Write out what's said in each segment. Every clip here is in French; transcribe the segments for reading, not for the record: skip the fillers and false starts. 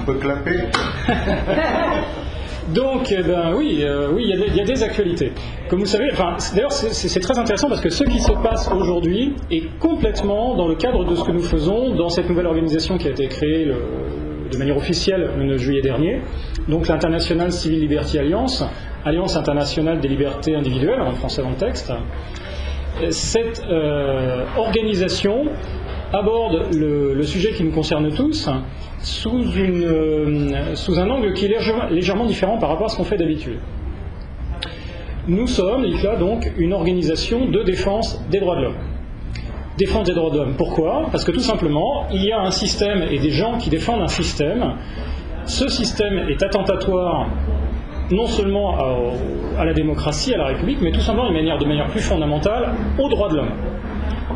peut clapper. Donc, oui, il y a des actualités. Comme vous savez, d'ailleurs, c'est très intéressant parce que ce qui se passe aujourd'hui est complètement dans le cadre de ce que nous faisons dans cette nouvelle organisation qui a été créée de manière officielle le 9 juillet dernier, donc l'International Civil Liberty Alliance, Alliance internationale des libertés individuelles, en français dans le texte. Cette organisation aborde le sujet qui nous concerne tous sous un angle qui est légèrement différent par rapport à ce qu'on fait d'habitude. Nous sommes, l'ICLA, donc, une organisation de défense des droits de l'homme. Défense des droits de l'homme. Pourquoi ? Parce que tout simplement, il y a un système et des gens qui défendent un système. Ce système est attentatoire non seulement à la démocratie, à la République, mais tout simplement de manière plus fondamentale aux droits de l'homme.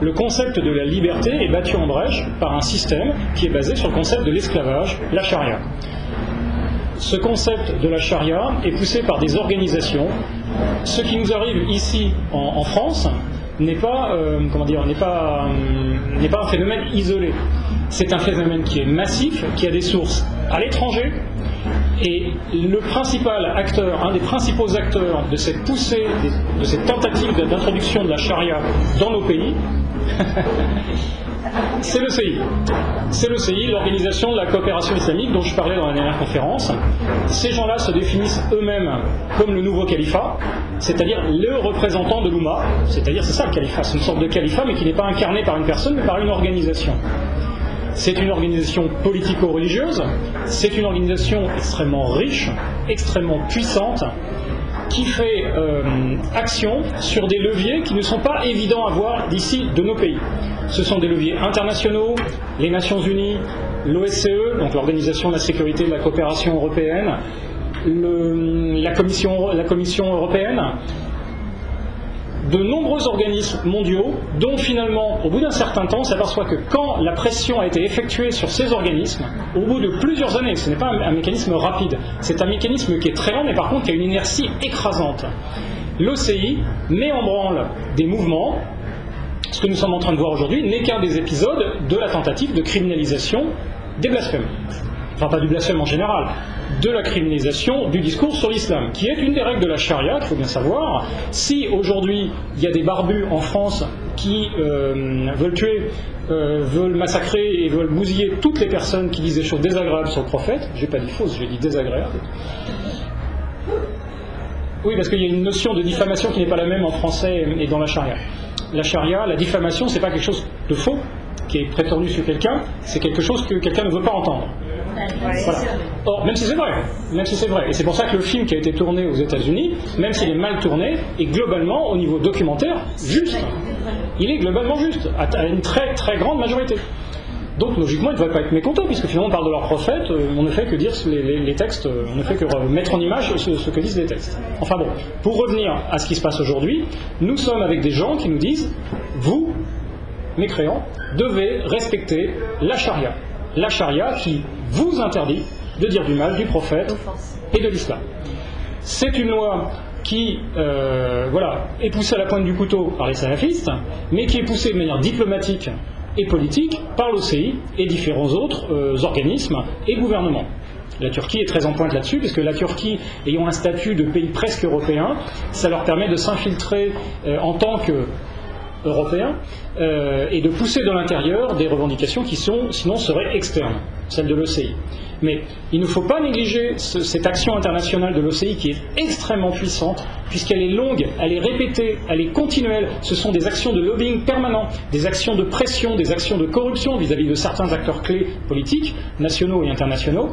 Le concept de la liberté est battu en brèche par un système qui est basé sur le concept de l'esclavage, la charia. Ce concept de la charia est poussé par des organisations. Ce qui nous arrive ici en France n'est pas un phénomène isolé. C'est un phénomène qui est massif, qui a des sources à l'étranger. Et le principal acteur, un des principaux acteurs de cette poussée, de cette tentative d'introduction de la charia dans nos pays, c'est l'OCI. C'est l'OCI, l'Organisation de la coopération islamique dont je parlais dans la dernière conférence. Ces gens-là se définissent eux-mêmes comme le nouveau califat, c'est-à-dire le représentant de l'Oumma, c'est-à-dire c'est ça le califat, c'est une sorte de califat mais qui n'est pas incarné par une personne mais par une organisation. C'est une organisation politico-religieuse, c'est une organisation extrêmement riche, extrêmement puissante, qui fait action sur des leviers qui ne sont pas évidents à voir d'ici de nos pays. Ce sont des leviers internationaux, les Nations Unies, l'OSCE, donc l'Organisation de la sécurité et de la coopération européenne, la Commission européenne, de nombreux organismes mondiaux dont finalement, au bout d'un certain temps, on s'aperçoit que quand la pression a été effectuée sur ces organismes, au bout de plusieurs années, ce n'est pas un mécanisme rapide, c'est un mécanisme qui est très lent mais par contre qui a une inertie écrasante. L'OCI met en branle des mouvements. Ce que nous sommes en train de voir aujourd'hui n'est qu'un des épisodes de la tentative de criminalisation des blasphèmes. Enfin, pas du blasphème en général, de la criminalisation du discours sur l'islam, qui est une des règles de la charia, qu'il faut bien savoir. Si aujourd'hui il y a des barbus en France qui veulent tuer, veulent massacrer et veulent bousiller toutes les personnes qui disent des choses désagréables sur le prophète, j'ai pas dit fausses, j'ai dit désagréables. Oui, parce qu'il y a une notion de diffamation qui n'est pas la même en français et dans la charia. La charia, la diffamation, c'est pas quelque chose de faux qui est prétendu sur quelqu'un, c'est quelque chose que quelqu'un ne veut pas entendre. Voilà. Or, même si c'est vrai, et c'est pour ça que le film qui a été tourné aux États-Unis, même s'il est mal tourné, est globalement, au niveau documentaire, juste. Il est globalement juste, à une très très grande majorité. Donc logiquement, ils ne devraient pas être mécontents, puisque finalement on parle de leur prophète, on ne fait que dire les textes, on ne fait que mettre en image ce que disent les textes. Enfin bon, pour revenir à ce qui se passe aujourd'hui, nous sommes avec des gens qui nous disent, vous, mécréants, devez respecter la charia. La charia qui vous interdit de dire du mal du prophète et de l'islam. C'est une loi qui est poussée à la pointe du couteau par les salafistes, mais qui est poussée de manière diplomatique et politique par l'OCI et différents autres organismes et gouvernements. La Turquie est très en pointe là-dessus, puisque la Turquie, ayant un statut de pays presque européen, ça leur permet de s'infiltrer en tant qu'Européens et de pousser de l'intérieur des revendications qui sinon seraient externes, celles de l'OCI. Mais il ne faut pas négliger cette action internationale de l'OCI qui est extrêmement puissante, puisqu'elle est longue, elle est répétée, elle est continuelle. Ce sont des actions de lobbying permanent, des actions de pression, des actions de corruption vis-à-vis de certains acteurs clés politiques, nationaux et internationaux.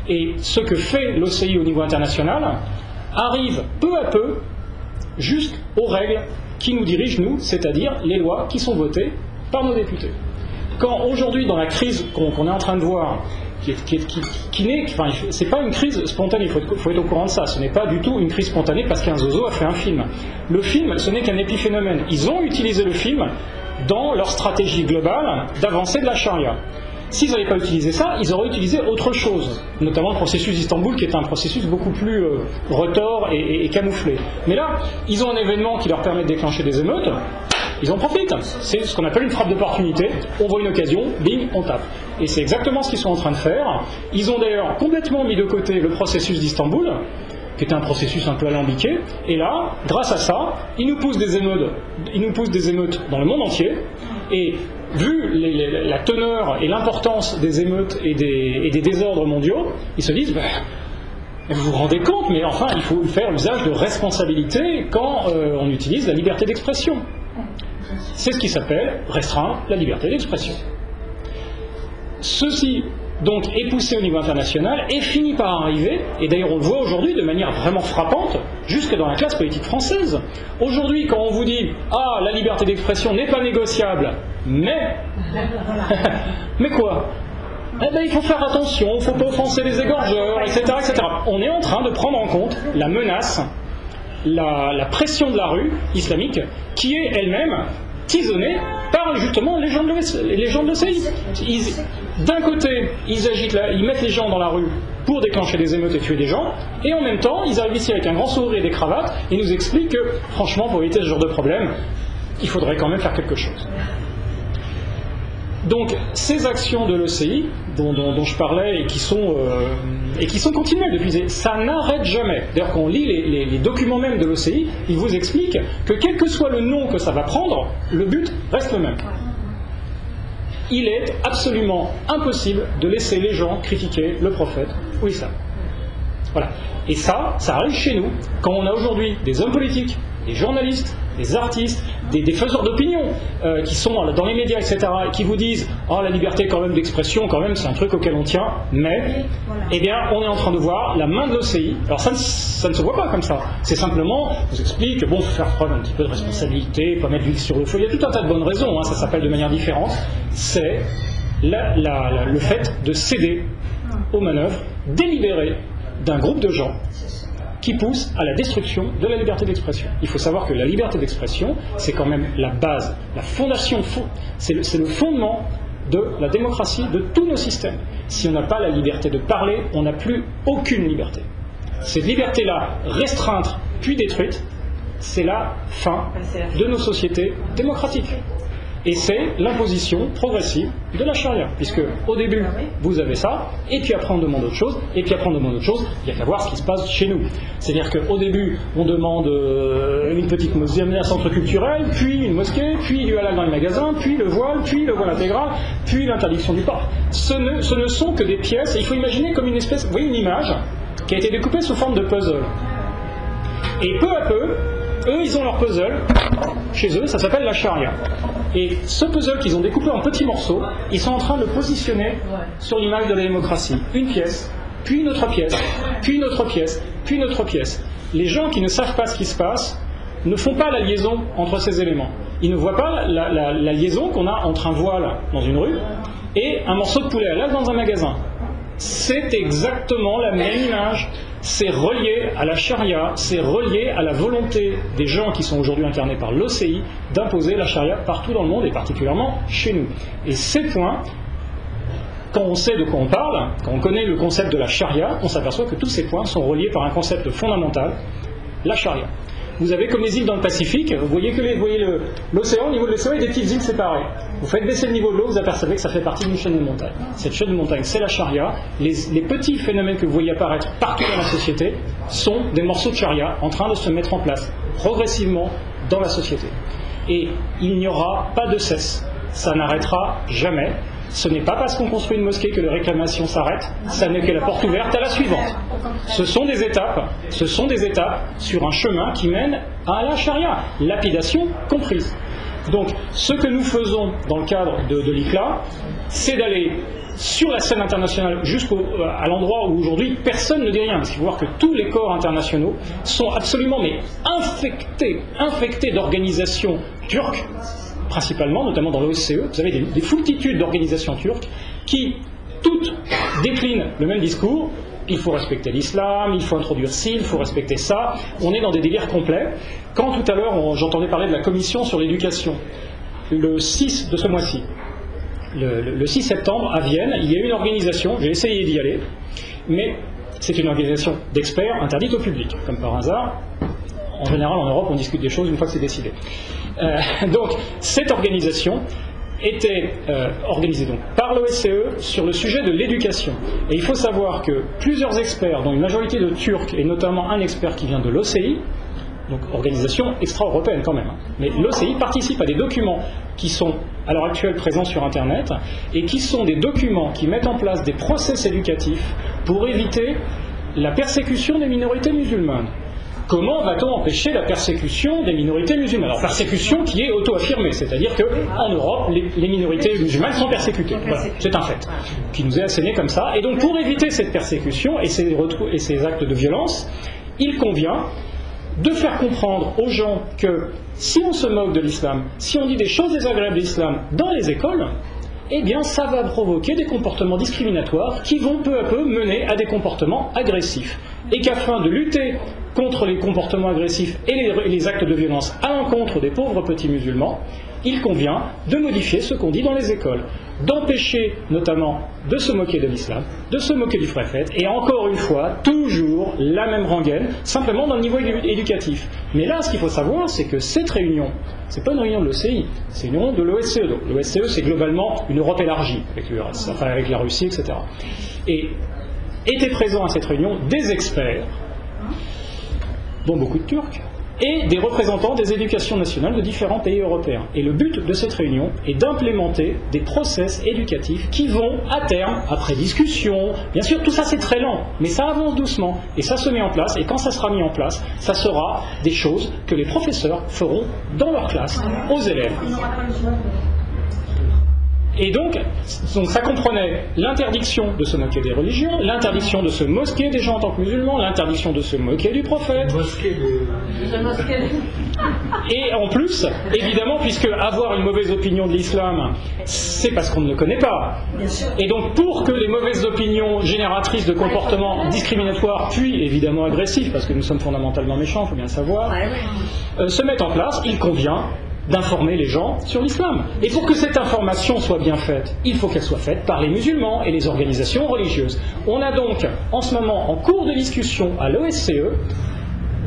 Et ce que fait l'OCI au niveau international arrive peu à peu jusqu'aux règles qui nous dirigent, nous, c'est-à-dire les lois qui sont votées par nos députés. Quand aujourd'hui, dans la crise qu'on est en train de voir, c'est pas une crise spontanée, il faut être au courant de ça, ce n'est pas du tout une crise spontanée parce qu'un zozo a fait un film. Le film, ce n'est qu'un épiphénomène. Ils ont utilisé le film dans leur stratégie globale d'avancée de la charia. S'ils n'avaient pas utilisé ça, ils auraient utilisé autre chose, notamment le processus d'Istanbul qui est un processus beaucoup plus retors et camouflé. Mais là, ils ont un événement qui leur permet de déclencher des émeutes, ils en profitent. C'est ce qu'on appelle une frappe d'opportunité. On voit une occasion, bing, on tape. Et c'est exactement ce qu'ils sont en train de faire. Ils ont d'ailleurs complètement mis de côté le processus d'Istanbul, qui était un processus un peu alambiqué, et là, grâce à ça, ils nous poussent des émeutes dans le monde entier, et vu la teneur et l'importance des émeutes et des désordres mondiaux, ils se disent, vous vous rendez compte, mais enfin, il faut faire usage de responsabilité quand on utilise la liberté d'expression. C'est ce qui s'appelle restreindre la liberté d'expression. Ceci donc est poussé au niveau international et finit par arriver, et d'ailleurs on le voit aujourd'hui de manière vraiment frappante, jusque dans la classe politique française. Aujourd'hui, quand on vous dit « Ah, la liberté d'expression n'est pas négociable, mais... » Mais quoi ? Eh bien, il faut faire attention, il ne faut pas offenser les égorgeurs, etc., etc. On est en train de prendre en compte la menace, la pression de la rue islamique, qui est elle-même tisonnée par justement les gens de l'OCI. D'un côté, ils mettent les gens dans la rue pour déclencher des émeutes et tuer des gens, et en même temps, ils arrivent ici avec un grand sourire et des cravates, et nous expliquent que, franchement, pour éviter ce genre de problème, il faudrait quand même faire quelque chose. Donc, ces actions de l'OCI, dont je parlais, et qui sont continuelles depuis, ça n'arrête jamais. D'ailleurs, quand on lit les documents même de l'OCI, ils vous expliquent que quel que soit le nom que ça va prendre, le but reste le même. Il est absolument impossible de laisser les gens critiquer le prophète ou l'islam. Voilà. Et ça arrive chez nous, quand on a aujourd'hui des hommes politiques, des journalistes, des artistes, des faiseurs d'opinion qui sont dans les médias, etc., et qui vous disent « Oh, la liberté quand même d'expression, quand même, c'est un truc auquel on tient, mais... » Eh bien, on est en train de voir la main de l'OCI. Alors ça ne se voit pas comme ça. C'est simplement, on vous explique que bon, il faut faire preuve un petit peu de responsabilité, pas mettre l'huile sur le feu. Il y a tout un tas de bonnes raisons, hein, ça s'appelle de manière différente. C'est le fait de céder aux manœuvres délibérées d'un groupe de gens qui pousse à la destruction de la liberté d'expression. Il faut savoir que la liberté d'expression, c'est quand même la base, la fondation, c'est le fondement de la démocratie, de tous nos systèmes. Si on n'a pas la liberté de parler, on n'a plus aucune liberté. Cette liberté-là, restreinte puis détruite, c'est la fin de nos sociétés démocratiques. Et c'est l'imposition progressive de la charia, puisque au début, vous avez ça, et puis après on demande autre chose, et puis après on demande autre chose, il n'y a qu'à voir ce qui se passe chez nous. C'est-à-dire qu'au début, on demande une petite mosquée, un centre culturel, puis une mosquée, puis du halal dans les magasins, puis le voile intégral, puis l'interdiction du port. Ce ne sont que des pièces, et il faut imaginer comme une espèce, vous voyez une image, qui a été découpée sous forme de puzzle. Et peu à peu, eux, ils ont leur puzzle, chez eux, ça s'appelle la charia. Et ce puzzle qu'ils ont découpé en petits morceaux, ils sont en train de le positionner sur l'image de la démocratie. Une pièce, puis une autre pièce, puis une autre pièce, puis une autre pièce. Les gens qui ne savent pas ce qui se passe ne font pas la liaison entre ces éléments. Ils ne voient pas la liaison qu'on a entre un voile dans une rue et un morceau de poulet halal dans un magasin. C'est exactement la même image. C'est relié à la charia, c'est relié à la volonté des gens qui sont aujourd'hui incarnés par l'OCI d'imposer la charia partout dans le monde et particulièrement chez nous. Et ces points, quand on sait de quoi on parle, quand on connaît le concept de la charia, on s'aperçoit que tous ces points sont reliés par un concept fondamental, la charia. Vous avez comme les îles dans le Pacifique, vous voyez l'océan, au niveau de l'océan, il y a des petites îles séparées. Vous faites baisser le niveau de l'eau, vous apercevez que ça fait partie d'une chaîne de montagne. Cette chaîne de montagne, c'est la charia. Les petits phénomènes que vous voyez apparaître partout dans la société sont des morceaux de charia en train de se mettre en place progressivement dans la société. Et il n'y aura pas de cesse. Ça n'arrêtera jamais. Ce n'est pas parce qu'on construit une mosquée que les réclamations s'arrêtent, ça n'est que la porte ouverte à la suivante. Ce sont des étapes sur un chemin qui mène à la charia, lapidation comprise. Donc, ce que nous faisons dans le cadre de l'ICLA, c'est d'aller sur la scène internationale jusqu'à l'endroit où aujourd'hui personne ne dit rien. Parce qu'il faut voir que tous les corps internationaux sont absolument infectés d'organisations turques, principalement, notamment dans l'OSCE. Vous avez des foultitudes d'organisations turques qui toutes déclinent le même discours. Il faut respecter l'islam, il faut introduire ci, il faut respecter ça. On est dans des délires complets. Quand tout à l'heure, j'entendais parler de la commission sur l'éducation, le 6 de ce mois-ci, le 6 septembre, à Vienne, il y a une organisation, j'ai essayé d'y aller, mais c'est une organisation d'experts interdite au public. Comme par hasard, En général, en Europe, on discute des choses une fois que c'est décidé. Donc, cette organisation était organisée donc par l'OSCE sur le sujet de l'éducation. Et il faut savoir que plusieurs experts, dont une majorité de Turcs, et notamment un expert qui vient de l'OCI, donc organisation extra-européenne quand même, mais l'OCI participe à des documents qui sont à l'heure actuelle présents sur Internet, et qui sont des documents qui mettent en place des process éducatifs pour éviter la persécution des minorités musulmanes. Comment va-t-on empêcher la persécution des minorités musulmanes? Alors, persécution qui est auto-affirmée, c'est-à-dire qu'en Europe, les minorités musulmanes sont persécutées. Voilà, c'est un fait, qui nous est asséné comme ça. Et donc, pour éviter cette persécution et ces actes de violence, il convient de faire comprendre aux gens que si on se moque de l'islam, si on dit des choses désagréables de l'islam dans les écoles, eh bien, ça va provoquer des comportements discriminatoires qui vont peu à peu mener à des comportements agressifs. Et qu'afin de lutter contre les comportements agressifs et les actes de violence à l'encontre des pauvres petits musulmans, il convient de modifier ce qu'on dit dans les écoles, d'empêcher notamment de se moquer de l'islam, de se moquer du prophète, et encore une fois, toujours la même rengaine, simplement dans le niveau éducatif. Mais là, ce qu'il faut savoir, c'est que cette réunion, c'est pas une réunion de l'OCI, c'est une réunion de l'OSCE. Donc l'OSCE, c'est globalement une Europe élargie, avec l'URSS, enfin avec la Russie, etc. Et étaient présents à cette réunion des experts, dont beaucoup de Turcs, et des représentants des éducations nationales de différents pays européens. Et le but de cette réunion est d'implémenter des process éducatifs qui vont, à terme, après discussion, bien sûr tout ça c'est très lent, mais ça avance doucement, et ça se met en place, et quand ça sera mis en place, ça sera des choses que les professeurs feront dans leur classe, aux élèves. Et donc ça comprenait l'interdiction de se moquer des religions, l'interdiction de se moquer des gens en tant que musulmans, l'interdiction de se moquer du prophète. Et en plus, évidemment, puisque avoir une mauvaise opinion de l'islam, c'est parce qu'on ne le connaît pas. Et donc pour que les mauvaises opinions génératrices de comportements discriminatoires, puis évidemment agressifs, parce que nous sommes fondamentalement méchants, il faut bien le savoir, se mettent en place, il convient d'informer les gens sur l'islam. Et pour que cette information soit bien faite, il faut qu'elle soit faite par les musulmans et les organisations religieuses. On a donc en ce moment en cours de discussion à l'OSCE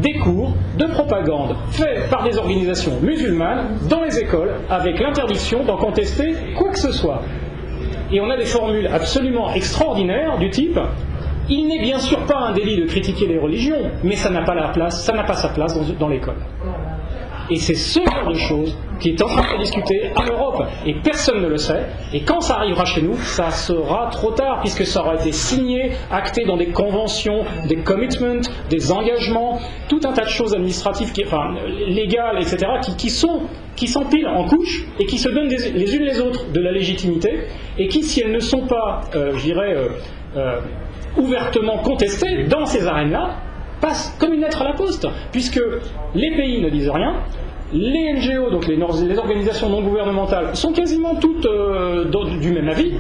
des cours de propagande faits par des organisations musulmanes dans les écoles avec l'interdiction d'en contester quoi que ce soit. Et on a des formules absolument extraordinaires du type: il n'est bien sûr pas un délit de critiquer les religions, mais ça n'a pas sa place dans l'école. Et c'est ce genre de choses qui est en train de discuter en Europe. Et personne ne le sait. Et quand ça arrivera chez nous, ça sera trop tard, puisque ça aura été signé, acté dans des conventions, des commitments, des engagements, tout un tas de choses administratives, légales, etc., qui s'empilent en couches et qui se donnent les unes les autres de la légitimité, et qui, si elles ne sont pas, ouvertement contestées dans ces arènes-là, passe comme une lettre à la poste, puisque les pays ne disent rien, les NGO, donc les organisations non gouvernementales, sont quasiment toutes du même avis,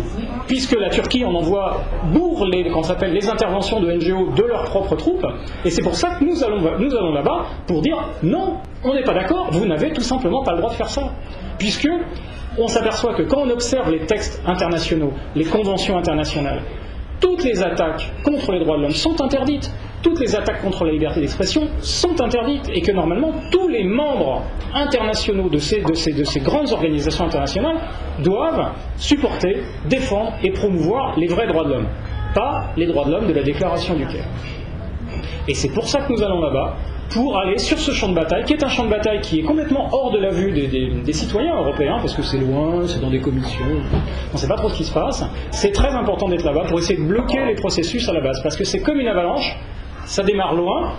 puisque la Turquie en envoie bourre les interventions de NGO de leurs propres troupes, et c'est pour ça que nous allons là-bas pour dire non, on n'est pas d'accord, vous n'avez tout simplement pas le droit de faire ça, puisque on s'aperçoit que quand on observe les textes internationaux, les conventions internationales, toutes les attaques contre les droits de l'homme sont interdites. Toutes les attaques contre la liberté d'expression sont interdites, et que normalement tous les membres internationaux de ces grandes organisations internationales doivent supporter, défendre et promouvoir les vrais droits de l'homme, pas les droits de l'homme de la Déclaration du Caire. Et c'est pour ça que nous allons là-bas, pour aller sur ce champ de bataille, qui est un champ de bataille qui est complètement hors de la vue des citoyens européens, parce que c'est loin, c'est dans des commissions, on ne sait pas trop ce qui se passe. C'est très important d'être là-bas pour essayer de bloquer les processus à la base, parce que c'est comme une avalanche, ça démarre loin,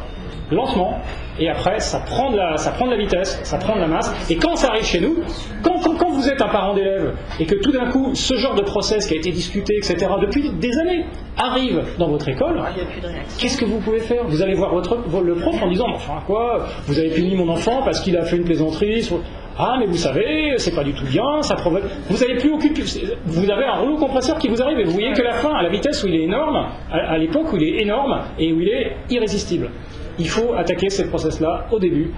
lentement, et après ça prend de la vitesse, ça prend de la masse, et quand ça arrive chez nous, quand vous êtes un parent d'élève, et que tout d'un coup, ce genre de process qui a été discuté, etc., depuis des années, arrive dans votre école, qu'est-ce que vous pouvez faire? Vous allez voir le prof en disant, enfin quoi, vous avez puni mon enfant parce qu'il a fait une plaisanterie sur... Ah, mais vous savez, c'est pas du tout bien, ça provoque... Vous avez un rouleau compresseur qui vous arrive, et vous voyez que la fin, à la vitesse où il est énorme, à l'époque où il est énorme, et où il est irrésistible. Il faut attaquer ces process-là au début,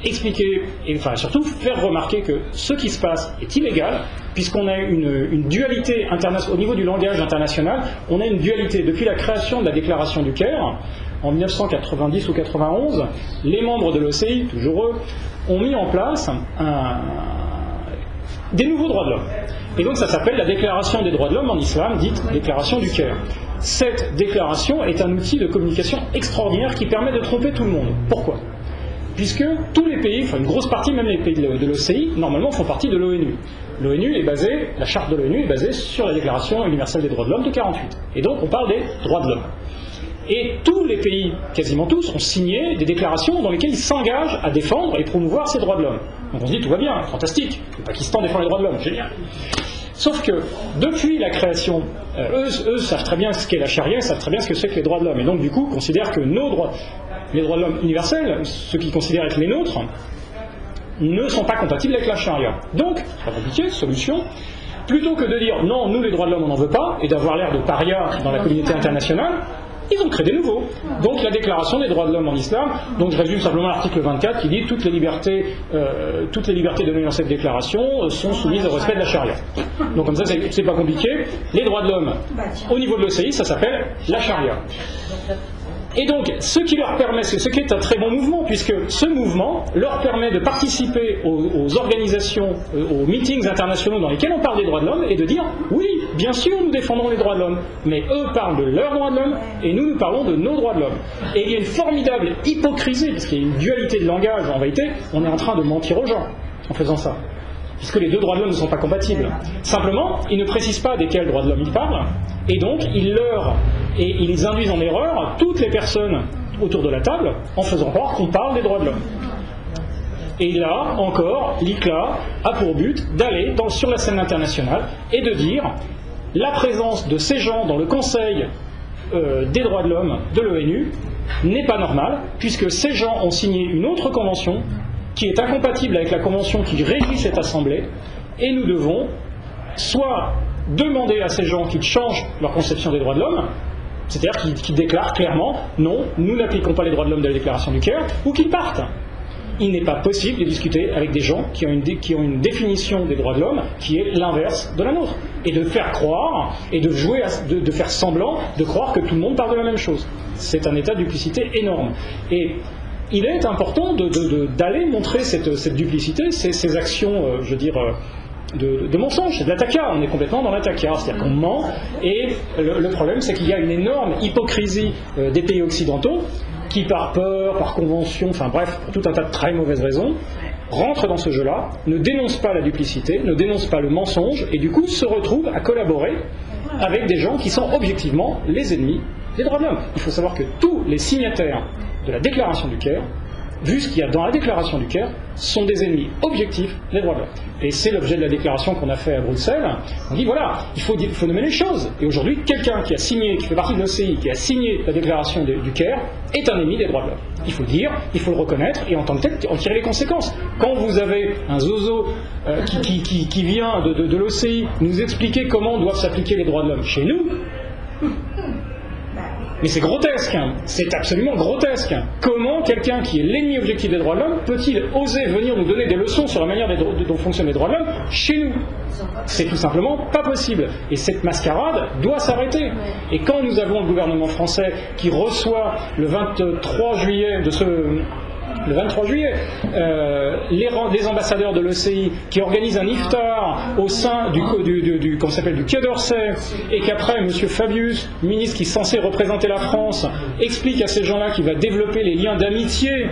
expliquer, et surtout faire remarquer que ce qui se passe est illégal, puisqu'on a une dualité internationale, au niveau du langage international, on a une dualité depuis la création de la Déclaration du Caire. en 1990 ou 91, les membres de l'OCI, toujours eux, ont mis en place des nouveaux droits de l'homme. Et donc ça s'appelle la Déclaration des droits de l'homme en islam, dite Déclaration du Caire. Cette déclaration est un outil de communication extraordinaire qui permet de tromper tout le monde. Pourquoi ? Puisque tous les pays, enfin une grosse partie, même les pays de l'OCI, normalement font partie de l'ONU. L'ONU est basée, la charte de l'ONU est basée sur la Déclaration universelle des droits de l'homme de 1948. Et donc on parle des droits de l'homme. Et tous les pays, quasiment tous, ont signé des déclarations dans lesquelles ils s'engagent à défendre et promouvoir ces droits de l'homme. Donc on se dit tout va bien, fantastique, le Pakistan défend les droits de l'homme, génial. Sauf que depuis la création, eux savent très bien ce qu'est la charia, ils savent très bien ce que c'est que les droits de l'homme. Et donc du coup considèrent que nos droits, les droits de l'homme universels, ceux qu'ils considèrent être les nôtres, ne sont pas compatibles avec la charia. Donc, très compliqué, solution, plutôt que de dire non, nous les droits de l'homme on n'en veut pas, et d'avoir l'air de paria dans la communauté internationale, ils ont créé des nouveaux. Donc la Déclaration des droits de l'homme en islam, donc je résume simplement l'article 24 qui dit toutes les libertés données dans cette déclaration sont soumises au respect de la charia. Donc comme ça c'est pas compliqué. Les droits de l'homme au niveau de l'OCI, ça s'appelle la charia. Et donc, ce qui leur permet, c'est ce qui est un très bon mouvement, puisque ce mouvement leur permet de participer aux organisations, aux meetings internationaux dans lesquels on parle des droits de l'homme, et de dire, oui, bien sûr, nous défendons les droits de l'homme, mais eux parlent de leurs droits de l'homme, et nous parlons de nos droits de l'homme. Et il y a une formidable hypocrisie, parce qu'il y a une dualité de langage, en vérité, on est en train de mentir aux gens en faisant ça. Puisque les deux droits de l'homme ne sont pas compatibles. Simplement, ils ne précisent pas desquels droits de l'homme ils parlent, et donc ils induisent en erreur toutes les personnes autour de la table en faisant croire qu'on parle des droits de l'homme. Et là, encore, l'ICLA a pour but d'aller sur la scène internationale et de dire la présence de ces gens dans le Conseil des droits de l'homme de l'ONU n'est pas normale, puisque ces gens ont signé une autre convention qui est incompatible avec la convention qui régit cette assemblée, et nous devons soit demander à ces gens qu'ils changent leur conception des droits de l'homme, c'est-à-dire qu'ils déclarent clairement non, nous n'appliquons pas les droits de l'homme de la Déclaration du Caire, ou qu'ils partent. Il n'est pas possible de discuter avec des gens qui ont une définition des droits de l'homme qui est l'inverse de la nôtre, et de faire croire et de jouer de faire semblant de croire que tout le monde parle de la même chose. C'est un état de duplicité énorme. Et il est important d'aller montrer cette duplicité, ces actions, de mensonge, c'est de l'attaquia, on est complètement dans l'attaquia, c'est-à-dire qu'on ment, et le problème c'est qu'il y a une énorme hypocrisie des pays occidentaux qui par peur, par convention, enfin bref, pour tout un tas de très mauvaises raisons, rentrent dans ce jeu-là, ne dénoncent pas la duplicité, ne dénoncent pas le mensonge, et du coup se retrouvent à collaborer avec des gens qui sont objectivement les ennemis des droits de l'homme. Il faut savoir que tous les signataires de la Déclaration du Caire, vu ce qu'il y a dans la Déclaration du Caire, sont des ennemis objectifs des droits de l'homme. Et c'est l'objet de la déclaration qu'on a fait à Bruxelles. On dit voilà, il faut nommer les choses. Et aujourd'hui, quelqu'un qui a signé, qui fait partie de l'OCI, qui a signé la Déclaration du Caire, est un ennemi des droits de l'homme. Il faut le dire, il faut le reconnaître, et en tant que tel, en tirer les conséquences. Quand vous avez un zozo qui vient de l'OCI nous expliquer comment doivent s'appliquer les droits de l'homme chez nous, mais c'est grotesque, hein. C'est absolument grotesque. Comment quelqu'un qui est l'ennemi objectif des droits de l'homme peut-il oser venir nous donner des leçons sur la manière dont fonctionnent les droits de l'homme chez nous? C'est tout simplement pas possible. Et cette mascarade doit s'arrêter. Et quand nous avons le gouvernement français qui reçoit le 23 juillet les ambassadeurs de l'OCI qui organisent un iftar au sein du Quai d'Orsay, et qu'après M. Fabius, ministre qui est censé représenter la France, explique à ces gens-là qu'il va développer les liens d'amitié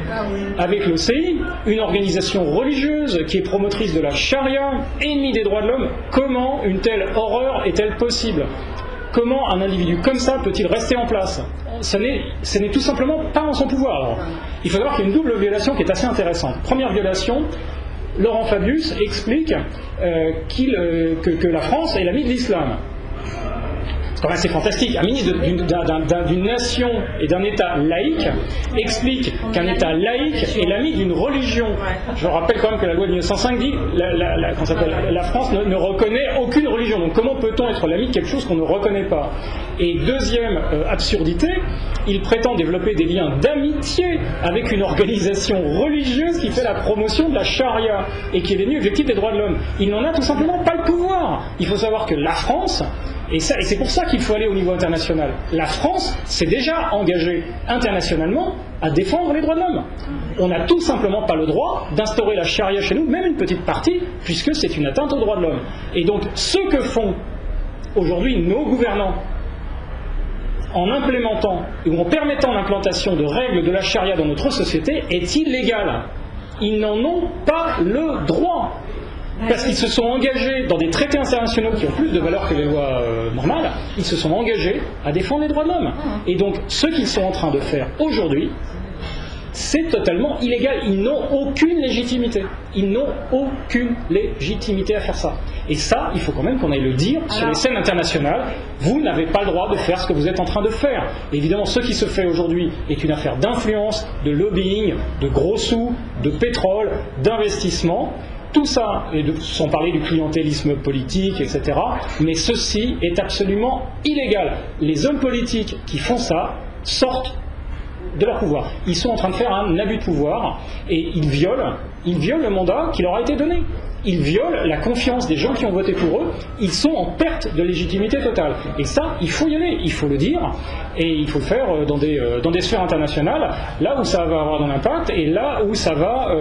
avec l'OCI, une organisation religieuse qui est promotrice de la charia, ennemie des droits de l'homme. Comment une telle horreur est-elle possible? Comment un individu comme ça peut-il rester en place? Ce n'est tout simplement pas en son pouvoir. Alors, il faut savoir qu'il y a une double violation qui est assez intéressante. Première violation, Laurent Fabius explique que la France est l'ami de l'islam. C'est quand même assez fantastique. Un ministre d'une nation et d'un État laïque explique qu'un État laïque est l'ami d'une religion. Je rappelle quand même que la loi de 1905 dit la France ne reconnaît aucune religion. Donc comment peut-on être l'ami de quelque chose qu'on ne reconnaît pas? Et deuxième absurdité, il prétend développer des liens d'amitié avec une organisation religieuse qui fait la promotion de la charia et qui est l'ennemi objectif des droits de l'homme. Il n'en a tout simplement pas le pouvoir. Il faut savoir que la France Et c'est pour ça qu'il faut aller au niveau international. La France s'est déjà engagée internationalement à défendre les droits de l'homme. On n'a tout simplement pas le droit d'instaurer la charia chez nous, même une petite partie, puisque c'est une atteinte aux droits de l'homme. Et donc, ce que font aujourd'hui nos gouvernants, en implémentant ou en permettant l'implantation de règles de la charia dans notre société, est illégal. Ils n'en ont pas le droit. Parce qu'ils se sont engagés dans des traités internationaux qui ont plus de valeur que les lois normales, ils se sont engagés à défendre les droits de l'homme. Et donc, ce qu'ils sont en train de faire aujourd'hui, c'est totalement illégal. Ils n'ont aucune légitimité. Ils n'ont aucune légitimité à faire ça. Et ça, il faut quand même qu'on aille le dire sur les scènes internationales. Vous n'avez pas le droit de faire ce que vous êtes en train de faire. Et évidemment, ce qui se fait aujourd'hui est une affaire d'influence, de lobbying, de gros sous, de pétrole, d'investissement. Tout ça, et sans parler du clientélisme politique, etc. Mais ceci est absolument illégal. Les hommes politiques qui font ça sortent de leur pouvoir. Ils sont en train de faire un abus de pouvoir et ils violent le mandat qui leur a été donné. Ils violent la confiance des gens qui ont voté pour eux. Ils sont en perte de légitimité totale. Et ça, il faut y aller, il faut le dire, et il faut le faire dans des sphères internationales, là où ça va avoir un impact, et là où ça va,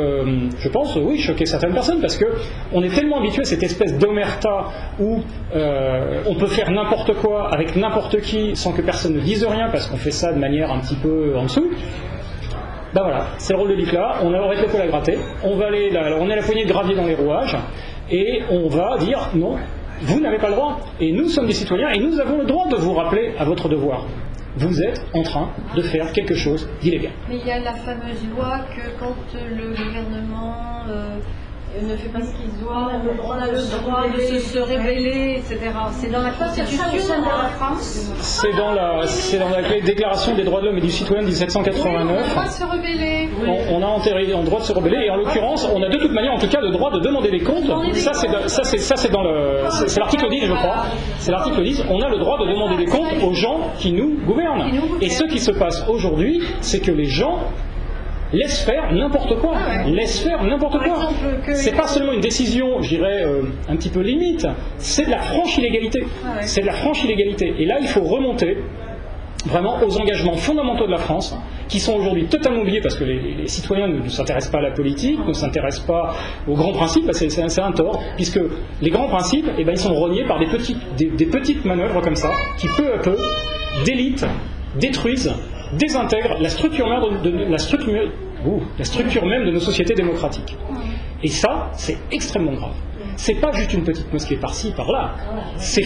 je pense, oui, choquer certaines personnes, parce qu'on est tellement habitué à cette espèce d'omerta où on peut faire n'importe quoi avec n'importe qui sans que personne ne dise rien, parce qu'on fait ça de manière un petit peu en dessous. Ben voilà, c'est le rôle de l'ICLA, on arrête l'épaule à gratter, on va aller là, alors on est à la poignée de gravier dans les rouages, et on va dire non, vous n'avez pas le droit, et nous sommes des citoyens, et nous avons le droit de vous rappeler à votre devoir. Vous êtes en train de faire quelque chose d'illégal. Mais il y a la fameuse loi que quand le gouvernement ne fait pas ce qu'il doit, on a le droit de se rébeller, etc. C'est dans la Constitution de la France. C'est dans la Déclaration des droits de l'homme et du citoyen de 1789. Oui, on a le droit de se rebeller. On a enterré le droit de se rebeller, et en l'occurrence, on a de toute manière, en tout cas, le droit de demander des comptes. Ça, c'est l'article 10, je crois. C'est l'article 10. On a le droit de demander des comptes aux gens qui nous gouvernent. Et ce qui se passe aujourd'hui, c'est que les gens laisse faire n'importe quoi. Laisse faire n'importe quoi. C'est pas seulement une décision, je dirais, un petit peu limite, c'est de la franche illégalité. C'est de la franche illégalité. Et là, il faut remonter vraiment aux engagements fondamentaux de la France, qui sont aujourd'hui totalement oubliés parce que les citoyens ne s'intéressent pas à la politique, ne s'intéressent pas aux grands principes. C'est un tort, puisque les grands principes, eh ben, ils sont rognés par des petites manœuvres comme ça, qui peu à peu délitent, détruisent, désintègre la structure même de nos sociétés démocratiques. Et ça, c'est extrêmement grave. C'est pas juste une petite mosquée par-ci, par-là. C'est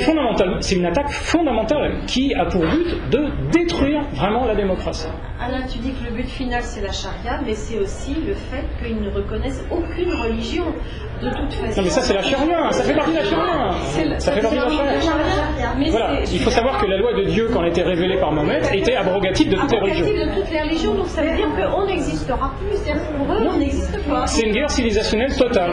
une attaque fondamentale qui a pour but de détruire vraiment la démocratie. Alain, tu dis que le but final c'est la charia, mais c'est aussi le fait qu'ils ne reconnaissent aucune religion. De toute façon. Non mais ça c'est la charia, ça fait partie de la charia. Ça fait partie de la charia. Voilà, il faut savoir que la loi de Dieu, quand elle a été révélée par Mohammed, était abrogative de toutes les religions. Abrogative de toutes les religions, donc ça veut dire qu'on n'existera plus. C'est-à-dire pour eux, on n'existe pas. C'est une guerre civilisationnelle totale.